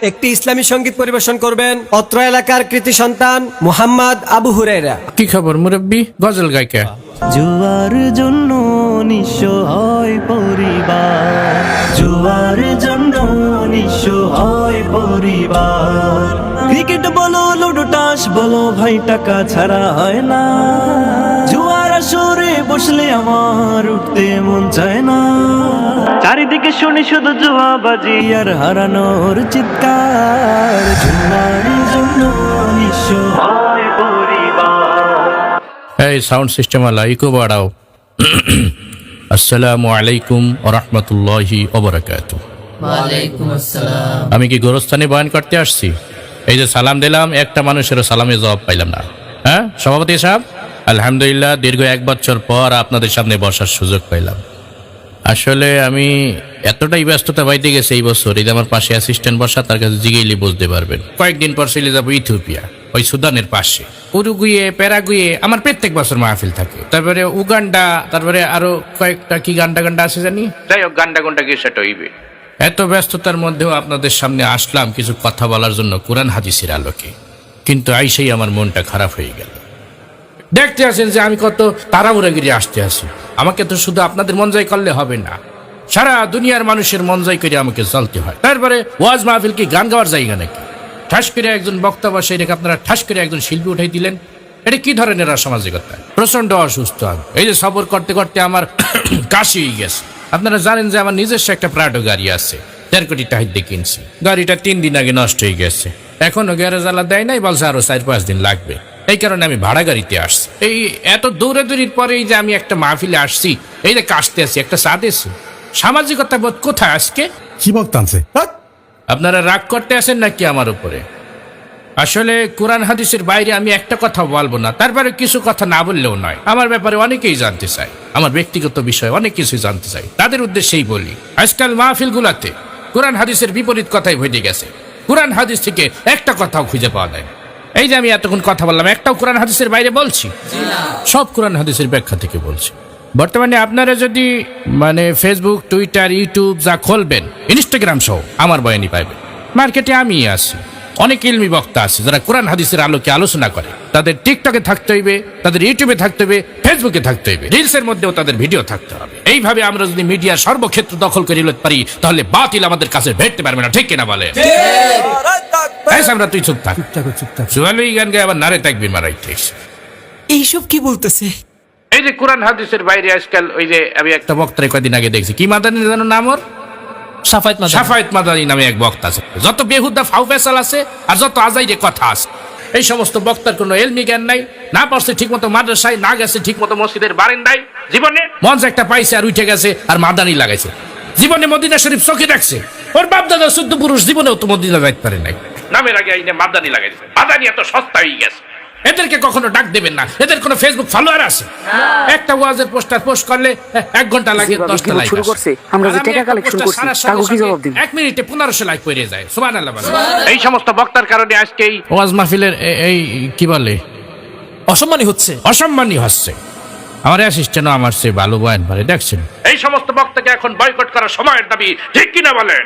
একটি ইসলামী সঙ্গীত পরিবেশন করবেন অত্র এলাকার কৃতি সন্তান মুহাম্মদ আবু হুরায়রা। কি খবর মুরব্বী, গজল গায়িকা? জুয়ার জন্য নিঃস্ব হয় পরিবার, জুয়ার জন্য নিঃস্ব হয় পরিবার। ক্রিকেট বলো লুডো তাস বলো ভাই, টাকা ছাড়া হয় না। জুয়ার আসরে বসলে আমার উঠতে মন চায় না। চারিদিকে শুনি শুধু জুয়াবাজি আর হারানোর চিৎকার। জুয়ার জন্য নিঃস্ব হয় পরিবার। এই সাউন্ড সিস্টেম আলা ইকো বাড়াও। আসসালামু আলাইকুম ওয়া রাহমাতুল্লাহি ওয়া বারাকাতুহু। ওয়ালাইকুম আসসালাম। আমি কি গোরস্থানে বয়ান করতে আসছি? এই যে সালাম দিলাম, একটা মানুষের সালামে জবাব পাইলাম না। হ্যাঁ সভাপতি সাহেব, আলহামদুলিল্লাহ দীর্ঘ 1 বছর পর আপনাদের সামনে বসার সুযোগ পাইলাম। আসলে আমি এতটাই ব্যস্ততা বাইতে গেছে এই বছর, এই যে আমার পাশে অ্যাসিস্ট্যান্ট বসা, তার কাছে জিগেইলে বুঝতে পারবেন। কয়েকদিন পর চলে যাবো ইথিওপিয়া, ওই সুদানের পাশে। উরুগুয়ে প্যারাগুয়ে আমার প্রত্যেক বছর মাহফিল থাকে। তারপরে উগান্ডা, তারপরে আরো কয়েকটা কি গান্ডা আছে জানি, যাই হোক গান্ডা কি সেটা হইবে। এত ব্যস্ততার মধ্যেও আপনাদের সামনে আসলাম কিছু কথা বলার জন্য কোরআন হাদিসের আলোকে, কিন্তু আইসেই আমার মনটা খারাপ হয়ে গেল। দেখতে আছেন যে আমি কত তাড়াহুড়াগিরি আসতে আসি। আমাকে তো শুধু আপনাদের মন জয় করলে হবে না, সারা দুনিয়ার মানুষের মন জয় করে আমাকে চলতে হয়। তারপরে ওয়াজ মাহফিল কি গান গাওয়ার জায়গা নাকি? ঠাস করে একজন বক্তা বসে রেখে আপনারা ঠাস করে একজন শিল্পী উঠাই দিলেন, এটা কি ধরনের সামাজিকতা? প্রচন্ড অসুস্থ আমি, এই যে সফর করতে করতে আমার কাশি হয়ে গেছে। আপনারা জানেন যে আমার নিজস্ব একটা প্রাডো গাড়ি আছে, 1.5 কোটি টাকা দিয়ে কিনছি। গাড়িটা 3 দিন আগে নষ্ট হয়ে গেছে, এখনো গ্যারেজ আলা দেয় নাই, বলছে আরো 4-5 দিন লাগবে। এই কারণে আমি ভাড়া গাড়িতে আসছি। এই এত দৌড়াদৌড়ির পরে এই যে আমি একটা মাহফিলে আসছি, এই যে কাশতে আছি, একটা সাদেছি, সামাজিকতা বোধ কোথায় আজকে? কি বক্তানছে? আপনারা রাগ করতে আসেন নাকি আমার উপরে? আসলে কোরআন হাদিসের বাইরে আমি একটা কথা বলবো না, তারপরে কিছু কথা না বললেও নয়। আমার ব্যাপারে অনেকেই জানতে চায়, আমার ব্যক্তিগত বিষয়ে অনেক কিছু জানতে চাই, তাদের উদ্দেশ্যেই বলি। আজকাল মাহফিল গুলাতে কোরআন হাদিসের বিপরীত কথাই হয়ে গেছে। কোরআন হাদিস থেকে একটা কথাও খুঁজে পাওয়া যায় না। এই যে আমি এতক্ষণ কথা বললাম, একটাও কোরআন হাদিসের বাইরে বলছি? সব কোরআন হাদিসের ব্যাখ্যা থেকে বলছি। বর্তমানে আপনারা যদি ফেসবুক, টুইটার, ইউটিউব যা খুলবেন, ইনস্টাগ্রাম সহ আমার বয়ানই পাইবেন। মার্কেটে আমি আছি, অনেক ইলমি বক্তা আছে যারা কোরআন হাদিসের আলোকে আলোচনা করে। তাদের টিকটকে থাকতে হইবে, তাদের ইউটিউবে থাকতে হবে, ফেসবুকে থাকতে হইবে, রিলসের মধ্যেও তাদের ভিডিও থাকতে হবে। এইভাবে আমরা যদি মিডিয়ার সর্বক্ষেত্র দখল করে নিতে পারি, তাহলে বাতিল আমাদের কাছে ভেটতে পারবে না। ঠিক কিনা বলে? আমরা তুই চুপ থাক, চুয়ালি গান গায়ে আবার নারে তাকবির মারাইতে। এইসব কি বলতেছে? এই যে কোরআন হাদিসের বাইরে আজকাল, ওই যে আমি একটা বক্তারে কয়েকদিন আগে দেখছি, কি মাদানি যেন নাম ওর, সাফায়েত মাদানি নামে এক বক্তা আছে। যত বেহুদা ফাউ ফেসাল আছে আর যত আজাইরে কথা আছে, এই সমস্ত বক্তার কোনো এলমি জ্ঞান নাই, না পড়ছে ঠিক মতো মাদ্রাসায়, না গেছে ঠিক মতো মসজিদের বারান্দায়, জীবনে মঞ্চ একটা পাইছে আর উঠে গেছে আর মাদানি লাগাইছে। জীবনে মদিনা শরীফ চোখে রাখছে, ওর বাপ দাদা 14 পুরুষ জীবনেও তো মদিনা যাইতে পারে নাই, নামের আগে আইনে মাদানি লাগাইছে। মাদানি এত সস্তা হয়ে গেছে, এদেরকে কখনো ডাক দেবেন না। এদের কোনো ফেসবুক ফলোয়ার আছে? একটা ওয়াজের পোস্টার পোস্ট করলে 1 ঘন্টা লাগে 10টা লাইক শুরু করছে। আমরা যে টাকা কালেকশন করছি তাকে কি জবাব দিব? 1 মিনিটে 1500 লাইক পড়ে যায়। সুবহানাল্লাহ। এই সমস্ত বক্তার কারণে আজকে এই ওয়াজ মাহফিলের এই কি বলে অসম্মানী হচ্ছে। আমার অ্যাসিস্ট্যান্ট আমার চেয়ে ভালো বয়ান পারে, দেখছেন? এই সমস্ত বক্তাকে এখন বয়কট করার সময়ের দাবি, ঠিক কিনা বলেন?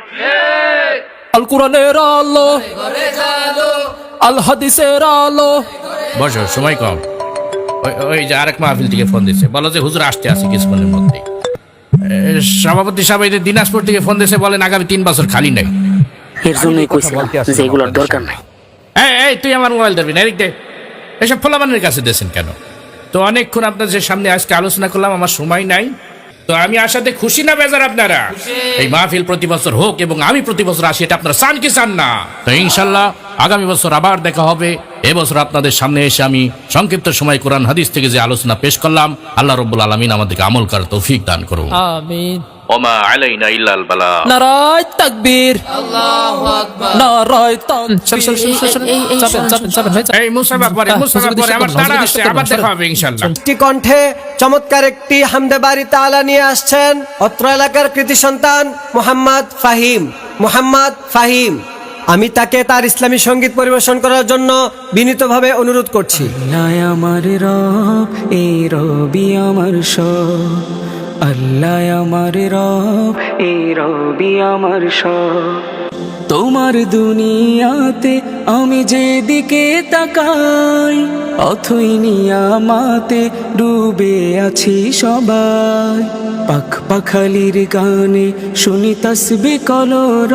আল কোরআনের আলো, আল হাদিসের আলো। বসো, সময় কম। ওই যে আরেক মাহফিল থেকে ফোন দিচ্ছে, বলো যে হুজুর আসতে আসি কিছুক্ষণের মধ্যেই। সভাপতি সাহেব এই যে দিনাজপুর থেকে ফোন দিচ্ছে, বলেন আগামী 3 বছর খালি নাই। এর জন্যই কইছিলাম যে এগুলোর দরকার নাই। এই তুই আমার মোবাইল ধরবি না, এদিক দে। এসব ফোলাবানের কাছে দিয়েছেন কেন? তো অনেকক্ষণ আপনাদের সামনে আজকে আলোচনা করলাম, আমার সময় নাই। তো আমি আসাতে খুশি না বেজার আপনারা? এই মাহফিল প্রতি বছর হোক এবং আমি প্রতি বছর আসি, এটা আপনারা চান কি চান না? তো ইনশাল্লাহ আগামী বছর আবার দেখা হবে। এবছর আপনাদের সামনে এসে আমি সংক্ষিপ্ত সময় কোরআন হাদিস থেকে যে আলোচনা পেশ করলাম, আল্লাহ রাব্বুল আলামিন আমাদেরকে আমল করার তৌফিক দান করুন। আমিন। ওমা আলাইনা ইল্লাল বালা। নারায়ে তাকবীর, আল্লাহু আকবার, নারায়ে তাকবীর। এই মুসাফা পরে আমার তাড়া আছে, আবার দেখা হবে ইনশাআল্লাহ। একটি কণ্ঠে চমৎকার একটি হামদে বাড়ি তাআলা নিয়ে আসছেন অত্র এলাকার কৃতি সন্তান মুহাম্মদ ফাহিম। আমি তাকে তার ইসলামী সঙ্গীত পরিবেশন করার জন্য বিনীতভাবে অনুরোধ করছি। আল্লাহ আমার রব, এই রবি আমার সব। আল্লাহ আমার রব, এই রবি আমার সব। তোমার দুনিয়াতে আমি যেদিকে তাকাই অথই নিয়ামাতে ডুবে আছি সবাই পাখ পাখালির গানে শুনি তসবি কলর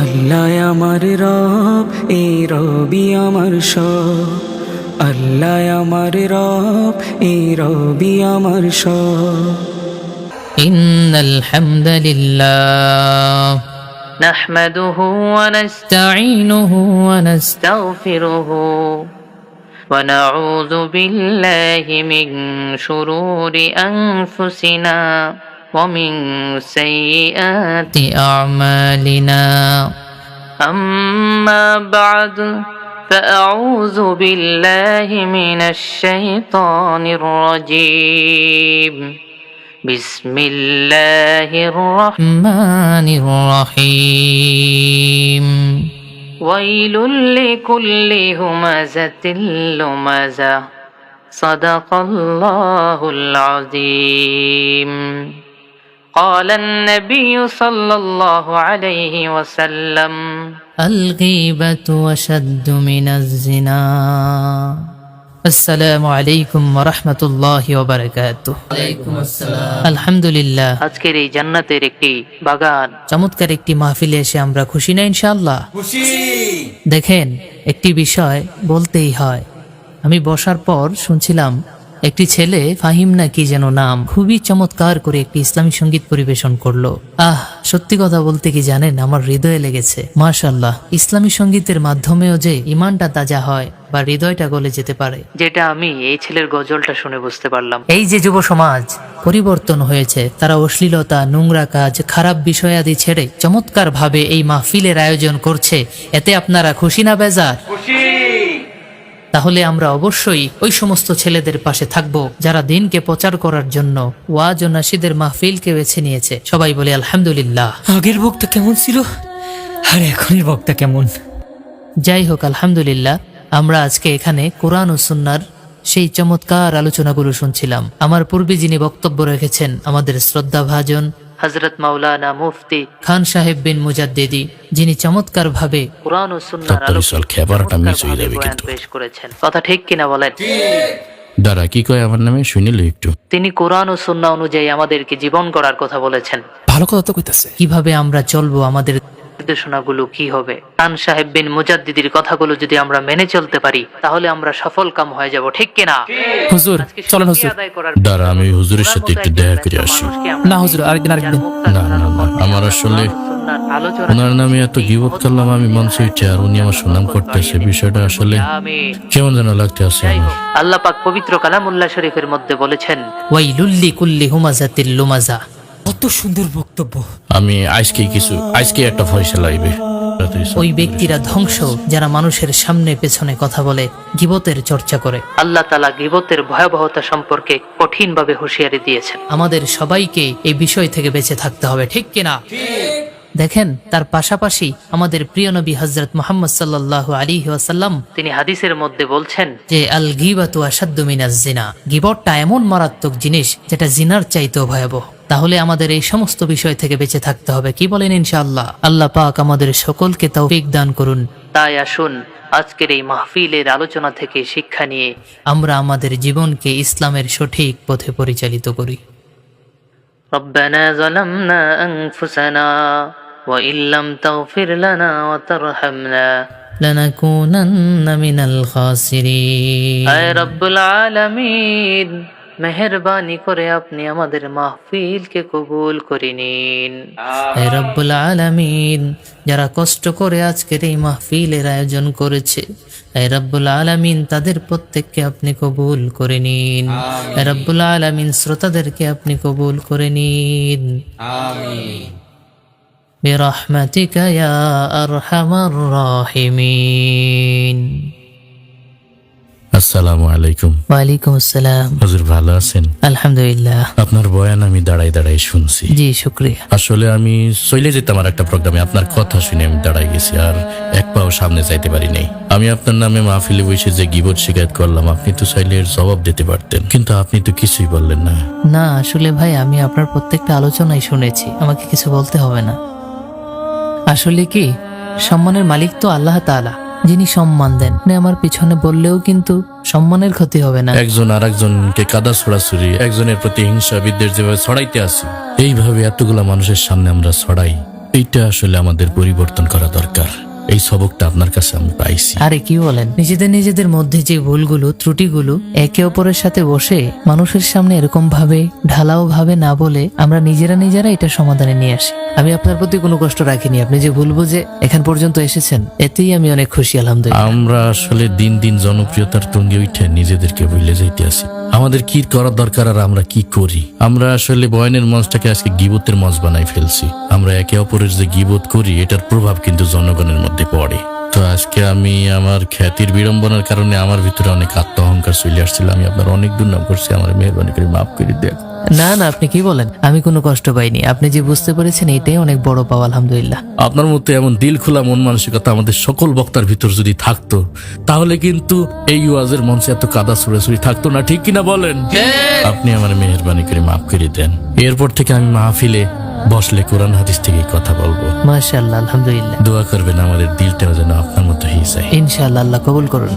আল্লাহ আমার রব এই রবি আমার সব আল্লাহ আমার রব এই রবি আমার সব إن الحمد لله نحمده نستعينه ونستغفره ونعوذ بالله من شرور أنفسنا ومن سيئات أعمالنا أما بعد فأعوذ بالله من الشيطان الرجيم بسم الله الرحمن الرحيم ويل لكل همزة لمزة صدق الله العظيم قال النبي صلى الله عليه وسلم الغيبة أشد من الزنا আসসালামু আলাইকুম ওয়া রাহমাতুল্লাহি ওয়া বারাকাতুহু ওয়ালাইকুম আসসালাম আলহামদুলিল্লাহ আজকের এই জান্নাতের একটি বাগান চমৎকার একটি মাহফিলে এসে আমরা খুশি না ইনশাআল্লাহ দেখেন একটি বিষয় বলতেই হয় আমি বসার পর শুনছিলাম একটি ছেলে ফাহিম না কি যেন নাম খুবই চমৎকার করে একটি ইসলামী সঙ্গীত পরিবেশন করলো সত্যি কথা বলতে কি জানেন আমার হৃদয়ে লেগেছে মাশাআল্লাহ ইসলামী সঙ্গীতের মাধ্যমেও যে ইমানটা তাজা হয় বা হৃদয়টা গলে যেতে পারে যেটা আমি এই ছেলের গজলটা শুনে বুঝতে পারলাম। এই যে যুব সমাজ পরিবর্তন হয়েছে তারা অশ্লীলতা নোংরা কাজ খারাপ বিষয়াদি ছেড়ে চমৎকার ভাবে এই মাহফিলের আয়োজন করছে এতে আপনারা খুশি না বেজার? তাহলে আমরা অবশ্যই ওই সমস্ত ছেলেদের পাশে থাকব যারা দিনকে প্রচার করার জন্য ওয়াজ ও নাশিদের মাহফিলকে বেছে নিয়েছে। সবাই বলে আলহামদুলিল্লাহ। আগের বক্তা কেমন ছিল আর এখনের বক্তা কেমন? যাই হোক আলহামদুলিল্লাহ, আমরা আজকে এখানে কোরআন ও সুন্নাহর সেই চমৎকার আলোচনাগুলো শুনছিলাম। আমার পূর্বে যিনি বক্তব্য রেখেছেন আমাদের শ্রদ্ধাভাজন হযরত মাওলানা মুফতি খান সাহেব বিন মুজাদ্দিদি, যিনি চমৎকার ভাবে কুরআন ও সুন্নাহর আলোচনা পেশ করেছেন। কথা ঠিক কিনা বলেন? দাঁড়া, কি কয় আমার নামে শুনিল একটু। তিনি কুরআন ও সুন্নাহ অনুযায়ী আমাদেরকে জীবন গড়ার কথা বলেছেন। ভালো কথা তো কইতাছে। কিভাবে আমরা চলবো, আমাদের নির্দেশনাগুলো কি হবে। খান সাহেব বিন মুজাদ্দিদির কথাগুলো যদি আমরা মেনে চলতে পারি তাহলে আমরা সফল কাম হয়ে যাব, ঠিক কিনা? হুজুর চলেন হুজুর। দাঁড়া, আমি হুজুরের সাথে একটু দেখা করে আসি। না হুজুর, আরেকদিন। না না না, আমার আসলে ওনার নামে এত গিবত করলাম আমি মঞ্চে উঠে, আর উনি আমার সুনাম করতেছে, বিষয়টা আসলে কেমন যেন লাগতে আছে আমার। আল্লাহ পাক পবিত্র কালামুল্লাহ শরীফের মধ্যে বলেছেন, ওয়াইলুল লিকুল্লি হুমাযাতিল লুমাযা। কত সুন্দর বক্তব্য। আমি আজকে একটা ফয়সালা হইবে। ওই ব্যক্তিরা ধ্বংস যারা মানুষের সামনে পেছনে কথা বলে, গীবতের চর্চা করে। আল্লাহ তাআলা গীবতের ভয়াবহতা সম্পর্কে কঠিনভাবে হুঁশিয়ারি দিয়েছেন। আমাদের সবাইকে এই বিষয় থেকে বেঁচে থাকতে হবে, ঠিক কিনা? দেখেন, তার পাশাপাশি আমাদের প্রিয় নবী হযরত মুহাম্মদ সাল্লাল্লাহু আলাইহি ওয়াসাল্লাম তিনি হাদিসের মধ্যে বলছেন যে আল গীবাতু আশাদ্দু মিনাজ জিনা, গীবতটা এমন মারাত্মক জিনিস যেটা জিনার চাইতেও ভয়াবহ। তাহলে আমাদের এই সমস্ত বিষয় থেকে বেঁচে থাকতে হবে, কি বলেন ইনশাআল্লাহ? আল্লাহ পাক আমাদের সকলকে তৌফিক দান করুন। তাই আসুন আজকের এই মাহফিলের আলোচনা থেকে শিক্ষা নিয়ে আমরা আমাদের জীবনকে ইসলামের সঠিক পথে পরিচালিত করি। রব্বানা যালামনা আনফুসানা ওয়া ইল্লাম তাগফির লানা ওয়া তারহামনা লানাকুনান্না মিনাল খাসিরিন। আয় রব্বুল আলামিন, মেহেরবানি করে আপনি আমাদের মাহফিলকে কবুল করে নিন। হে রব্বুল আলামিন, যারা কষ্ট করে আজকের এই মাহফিলের আয়োজন করেছে, হে রব্বুল আলামিন তাদের প্রত্যেককে আপনি কবুল করে নিন। হে রব্বুল আলামিন শ্রোতাদেরকে আপনি কবুল করে নিন। আমিন বিরহমাতিকা ইয়া আরহামার রাহিমিন। আসসালামু আলাইকুম। ওয়ালাইকুম আসসালাম। হুজুর ভালো আছেন? আলহামদুলিল্লাহ। আপনার বয়ান আমি দাঁড়াই দাঁড়াই শুনছি। জি শুক্রিয়া। আসলে আমি চলে যেতাম আর একটা প্রোগ্রামে, আপনার কথা শুনে আমি দাঁড়াই গেছি, আর এক পাও সামনে যাইতে পারি নাই। আমি আপনার নামে মাহফিলে বসে যে গীবত শিকায়ত করলাম, আপনি তো চাইলে এর জবাব দিতে পারতেন, কিন্তু আপনি তো কিছুই বললেন না। না আসলে ভাই আমি আপনার প্রত্যেকটা আলোচনাই শুনেছি, আমাকে কিছু বলতে হবে না। আসলে কি, সম্মানের মালিক তো আল্লাহ তাআলা, যিনি সম্মান দেন। আপনি আমার পিছনে বললেও কিন্তু সম্মানের ক্ষতি হবে না। একজন আর একজনকে কাদা ছড়াছড়ি, একজনের প্রতি হিংসা বিদ্বেষ যেভাবে ছড়াইতে আসি, এইভাবে এতগুলা মানুষের সামনে আমরা ছড়াই, এইটা আসলে আমাদের পরিবর্তন করা দরকার। এই সবকটা আপনার কাছে আমি পাইছি। আরে কি বলেন, নিজেদের মধ্যে যে ভুলগুলো ত্রুটিগুলো একে অপরের সাথে বসে মানুষের সামনে এরকম ভাবে ঢালাও ভাবে না বলে আমরা নিজেরা এটা সমাধানে নিয়ে আসি। আমি আপনার প্রতি কোনো কষ্ট রাখিনি, আপনি যে ভুল বুঝে এখান পর্যন্ত এসেছেন এতেই আমি অনেক খুশি আলহামদুলিল্লাহ। আমরা আসলে দিন দিন জনপ্রিয়তার তুঙ্গে উঠে নিজেদেরকে ভুলে যাইতে আসি। আমাদের কি করার দরকার আর আমরা কি করি? আমরা আসলে বয়ানের মঞ্চটাকে আজকে গীবতের মঞ্চ বানাই ফেলছি। আমরা একে অপরের যে গীবত করি এটার প্রভাব কিন্তু জনগণের মধ্যে পড়ে। তো আজকে আমি আমার খ্যাতির বিড়ম্বনার কারণে আমার ভিতরে অনেক আত্ম অহংকার চলে আসছিল। আমি আপনার অনেক দুর্নাম করছি, আমার মেহরবানি করে মাফ করে দেন। না আপনি কি বলেন, আমি কোনো কষ্ট পাইনি। আপনি যে বুঝতে পেরেছেন এটাই অনেক বড় পাওয়া আলহামদুলিল্লাহ। আপনার মতো এমন দিল খোলা মন মানসিকতা আমাদের সকল বক্তার ভিতর যদি থাকতো, তাহলে কিন্তু এই ওয়াজের মঞ্চে এত কাদা ছুড়াছুড়ি থাকতো না, ঠিক কিনা বলেন? আপনি আমার মেহরবানি করে মাফ করে দেন। এরপর থেকে আমি মাহফিলে বসলে কোরআন হাদিস থেকে কথা বলবো। মাশাআল্লাহ আলহামদুলিল্লাহ। দোয়া করবেন আমাদের দিলটাও যেন আপনার মতো হয়ে যায়। ইনশাআল্লাহ, আল্লাহ কবুল করুন।